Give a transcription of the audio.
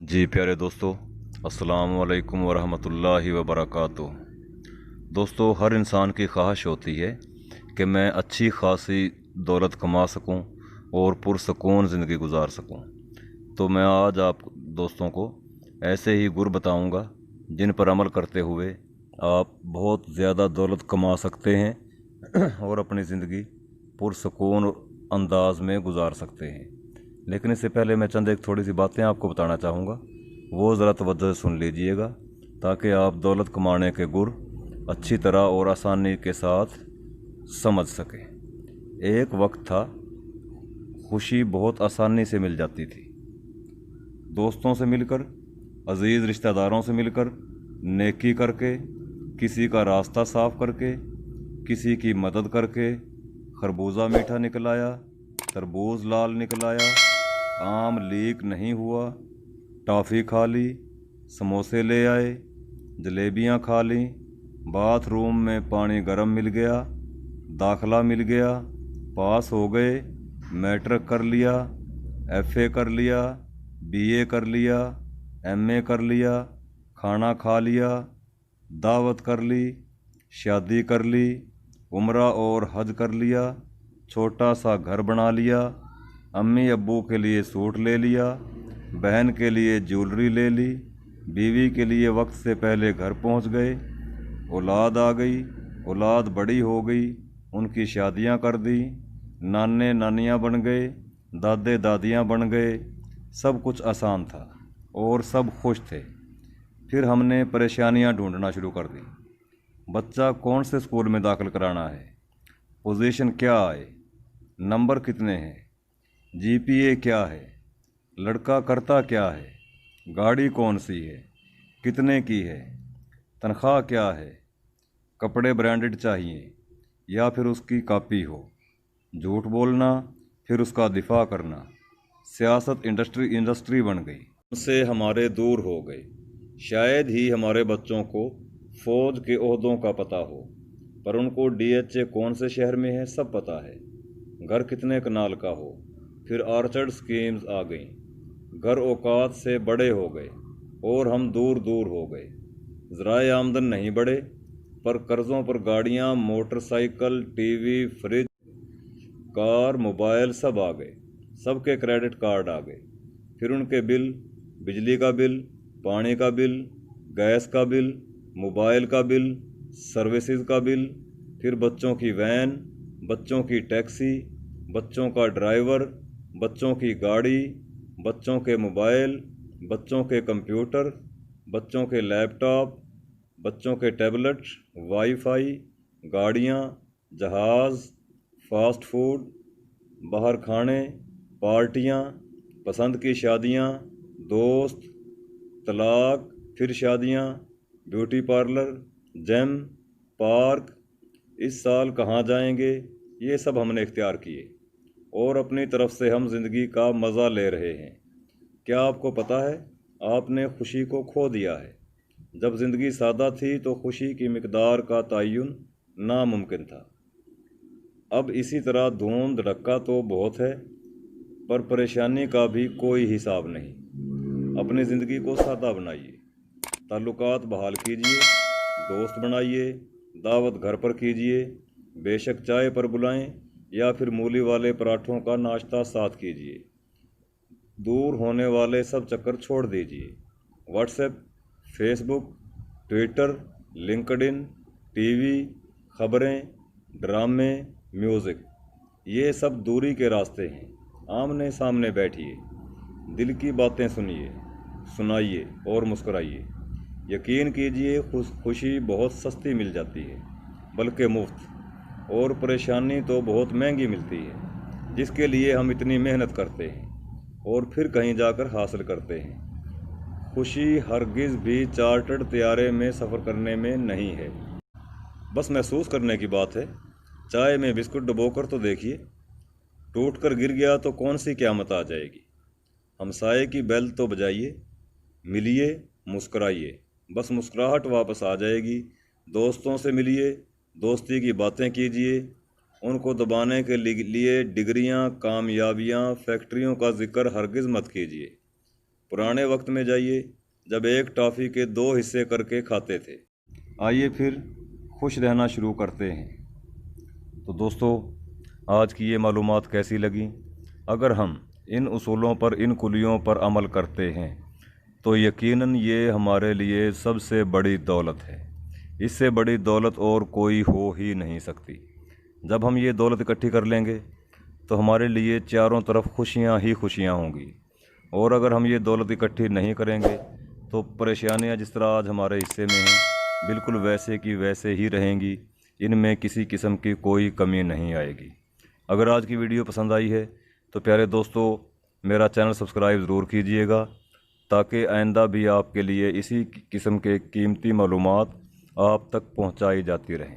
जी प्यारे दोस्तों, अस्सलाम वालेकुम वरहमतुल्लाहि वबरकातुह। दोस्तों, हर इंसान की ख्वाहिश होती है कि मैं अच्छी खासी दौलत कमा सकूं और पुरसकून ज़िंदगी गुजार सकूं। तो मैं आज आप दोस्तों को ऐसे ही गुर बताऊंगा जिन पर अमल करते हुए आप बहुत ज़्यादा दौलत कमा सकते हैं और अपनी ज़िंदगी पुरसकून अंदाज में गुजार सकते हैं। लेकिन इससे पहले मैं चंद एक थोड़ी सी बातें आपको बताना चाहूँगा, वो ज़रा तवज्जो से सुन लीजिएगा ताकि आप दौलत कमाने के गुर अच्छी तरह और आसानी के साथ समझ सकें। एक वक्त था, खुशी बहुत आसानी से मिल जाती थी। दोस्तों से मिलकर, अजीज़ रिश्तेदारों से मिलकर, नेकी करके, किसी का रास्ता साफ करके, किसी की मदद करके, खरबूजा मीठा निकल आया, तरबूज लाल निकल आया, आम लीक नहीं हुआ, टॉफ़ी खा ली, समोसे ले आए, जलेबियाँ खा लीं, बाथरूम में पानी गर्म मिल गया, दाखला मिल गया, पास हो गए, मैट्रिक कर लिया, एफए कर लिया, बीए कर लिया, एमए कर लिया, खाना खा लिया, दावत कर ली, शादी कर ली, उम्रा और हज कर लिया, छोटा सा घर बना लिया, अम्मी अब्बू के लिए सूट ले लिया, बहन के लिए ज्वेलरी ले ली, बीवी के लिए वक्त से पहले घर पहुंच गए, औलाद आ गई, औलाद बड़ी हो गई, उनकी शादियां कर दी, नाने नानियां बन गए, दादे दादियां बन गए। सब कुछ आसान था और सब खुश थे। फिर हमने परेशानियां ढूंढना शुरू कर दी। बच्चा कौन से स्कूल में दाखिल कराना है, पोजीशन क्या आए, नंबर कितने हैं, जीपीए क्या है, लड़का करता क्या है, गाड़ी कौन सी है, कितने की है, तनख्वाह क्या है, कपड़े ब्रांडेड चाहिए या फिर उसकी कॉपी हो, झूठ बोलना फिर उसका दिफा करना। सियासत इंडस्ट्री बन गई, उनसे हमारे दूर हो गए। शायद ही हमारे बच्चों को फौज के ओहदों का पता हो, पर उनको डीएचए कौन से शहर में है सब पता है। घर कितने कनाल का हो, फिर ऑर्चर्ड स्कीम्स आ गईं। घर औकात से बड़े हो गए और हम दूर दूर हो गए। ज़राए आमदन नहीं बढ़े, पर कर्ज़ों पर गाड़ियाँ, motorcycle, TV, fridge, car, mobile सब आ गए। सबके क्रेडिट कार्ड आ गए। फिर उनके बिल, बिजली का बिल, पानी का बिल, गैस का बिल, मोबाइल का बिल, सर्विसेज का बिल, फिर बच्चों की वैन, बच्चों की टैक्सी, बच्चों का ड्राइवर, बच्चों की गाड़ी, बच्चों के मोबाइल, बच्चों के कंप्यूटर, बच्चों के लैपटॉप, बच्चों के टैबलेट, वाईफाई, गाड़ियाँ, जहाज़, फास्ट फूड, बाहर खाने, पार्टियाँ, पसंद की शादियाँ, दोस्त, तलाक, फिर शादियाँ, ब्यूटी पार्लर, जिम, पार्क, इस साल कहाँ जाएंगे, ये सब हमने इख्तियार किए और अपनी तरफ से हम ज़िंदगी का मज़ा ले रहे हैं। क्या आपको पता है, आपने खुशी को खो दिया है। जब ज़िंदगी सादा थी तो खुशी की मिकदार का तयन नामुमकिन था। अब इसी तरह धूम धड़क्का तो बहुत है, पर परेशानी का भी कोई हिसाब नहीं। अपनी ज़िंदगी को सादा बनाइए, ताल्लुकात बहाल कीजिए, दोस्त बनाइए, दावत घर पर कीजिए, बेशक चाय पर बुलाएं या फिर मूली वाले पराठों का नाश्ता साथ कीजिए। दूर होने वाले सब चक्कर छोड़ दीजिए। WhatsApp, Facebook, Twitter, LinkedIn, TV, खबरें, ड्रामे, म्यूज़िक, ये सब दूरी के रास्ते हैं। आमने सामने बैठिए, दिल की बातें सुनिए, सुनाइए और मुस्कुराइए। यकीन कीजिए, खुशी बहुत सस्ती मिल जाती है, बल्कि मुफ्त, और परेशानी तो बहुत महंगी मिलती है, जिसके लिए हम इतनी मेहनत करते हैं और फिर कहीं जाकर हासिल करते हैं। खुशी हरगिज़ भी चार्टर्ड तैयारे में सफ़र करने में नहीं है, बस महसूस करने की बात है। चाय में बिस्कुट डुबोकर तो देखिए, टूट कर गिर गया तो कौन सी क़यामत आ जाएगी। हमसाये की बेल तो बजाइए, मिलिए, मुस्कुराइए, बस मुस्कुराहट वापस आ जाएगी। दोस्तों से मिलिए, दोस्ती की बातें कीजिए, उनको दबाने के लिए डिग्रियां, कामयाबियां, फैक्ट्रियों का जिक्र हरगिज़ मत कीजिए। पुराने वक्त में जाइए जब एक टॉफ़ी के 2 हिस्से करके खाते थे। आइए फिर खुश रहना शुरू करते हैं। तो दोस्तों, आज की ये मालूमात कैसी लगी? अगर हम इन उसूलों पर, इन कुलियों पर अमल करते हैं तो यकीनन ये हमारे लिए सबसे बड़ी दौलत है। इससे बड़ी दौलत और कोई हो ही नहीं सकती। जब हम ये दौलत इकट्ठी कर लेंगे तो हमारे लिए चारों तरफ खुशियाँ ही खुशियाँ होंगी। और अगर हम ये दौलत इकट्ठी नहीं करेंगे तो परेशानियाँ जिस तरह आज हमारे हिस्से में हैं बिल्कुल वैसे की वैसे ही रहेंगी। इनमें किसी किस्म की कोई कमी नहीं आएगी। अगर आज की वीडियो पसंद आई है तो प्यारे दोस्तों, मेरा चैनल सब्सक्राइब ज़रूर कीजिएगा ताकि आइंदा भी आपके लिए इसी किस्म के कीमती मालूमात आप तक पहुंचाई जाती रहें।